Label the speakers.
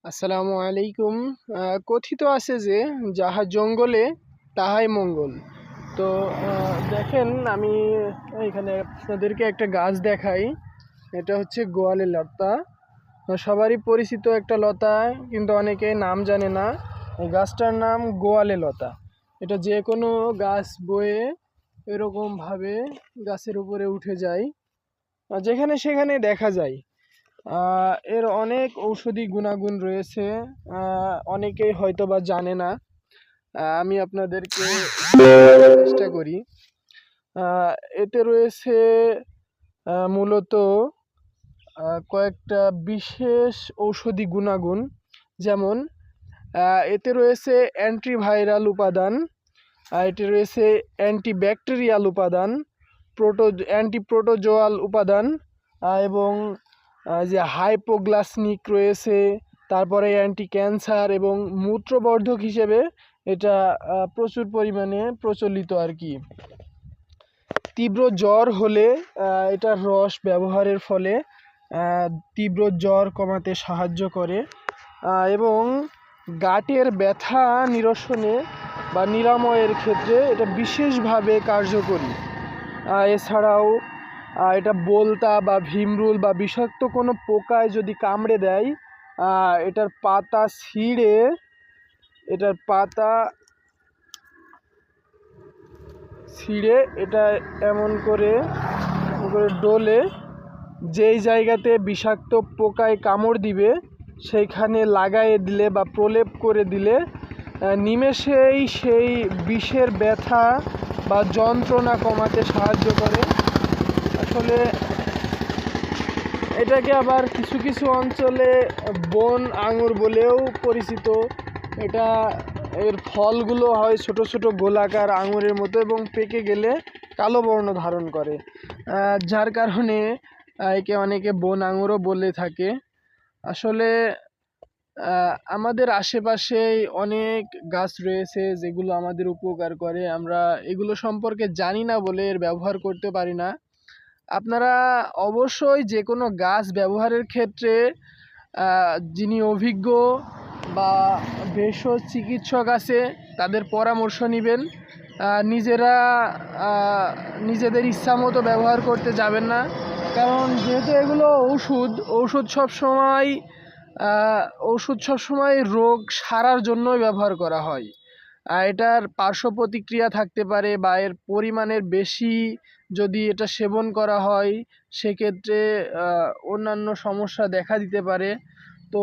Speaker 1: আসসালামু আলাইকুম। কথিত আছে যে যাহা জঙ্গলে তাহাই মঙ্গল। তো দেখেন আমি এখানে আপনাদেরকে একটা গাছ দেখাই। এটা হচ্ছে গোয়ালে লতা। সবারই পরিচিত একটা লতা, কিন্তু অনেকে নাম জানে না। এই গাছটার নাম গোয়ালে লতা। এটা যে কোনো গাছ বয়ে এরকমভাবে গাছের উপরে উঠে যায়, যেখানে সেখানে দেখা যায়। এর অনেক ঔষধি গুণাগুণ রয়েছে, অনেকেই হয়তো বা জানে না। আমি আপনাদেরকে চেষ্টা করি। এতে রয়েছে মূলত কয়েকটা বিশেষ ঔষধি গুণাগুণ। যেমন এতে রয়েছে অ্যান্টিভাইরাল উপাদান, এতে রয়েছে অ্যান্টিব্যাকটেরিয়াল উপাদান, অ্যান্টিপ্রোটোজোয়াল উপাদান, এবং যে হাইপোগ্লাসনিক রয়েছে। তারপরে অ্যান্টি ক্যান্সার এবং মূত্রবর্ধক হিসেবে এটা প্রচুর পরিমাণে প্রচলিত আর কি। তীব্র জ্বর হলে এটার রস ব্যবহারের ফলে তীব্র জ্বর কমাতে সাহায্য করে, এবং গাঁটের ব্যথা নিরসনে বা নিরাময়ের ক্ষেত্রে এটা বিশেষভাবে কার্যকরী। এছাড়াও এটা বোলতা বা ভিমরুল বা বিষাক্ত কোনো পোকায় যদি কামড়ে দেয়, এটার পাতা ছিঁড়ে এটা এমন করে ডলে যেই জায়গাতে বিষাক্ত পোকায় কামড় দিবে সেইখানে লাগাইয়ে দিলে বা প্রলেপ করে দিলে নিমেষেই সেই বিষের ব্যথা বা যন্ত্রণা কমাতে সাহায্য করে। আসলে এটাকে আবার কিছু কিছু অঞ্চলে বন আঙুর বলেও পরিচিত। এর ফলগুলো হয় ছোট ছোট গোলাকার আঙুরের মতো এবং পেকে গেলে কালো বর্ণ ধারণ করে, যার কারণে একে অনেকে বন আঙুরও বলে থাকে। আসলে আমাদের আশেপাশেই অনেক গাছ রয়েছে যেগুলো আমাদের উপকার করে, আমরা এগুলো সম্পর্কে জানি না বলে এর ব্যবহার করতে পারি না। আপনারা অবশ্যই যে কোনো গাছ ব্যবহারের ক্ষেত্রে যিনি অভিজ্ঞ বা ভেষজ চিকিৎসক আছে তাদের পরামর্শ নেবেন। নিজেরা নিজেদের ইচ্ছা মতো ব্যবহার করতে যাবেন না, কারণ যেহেতু এগুলো ঔষধ সবসময় রোগ সারার জন্যই ব্যবহার করা হয়। এটার পার্শ্ব প্রতিক্রিয়া থাকতে পারে বা এর পরিমাণের বেশি যদি এটা সেবন করা হয় সেক্ষেত্রে অন্যান্য সমস্যা দেখা দিতে পারে। তো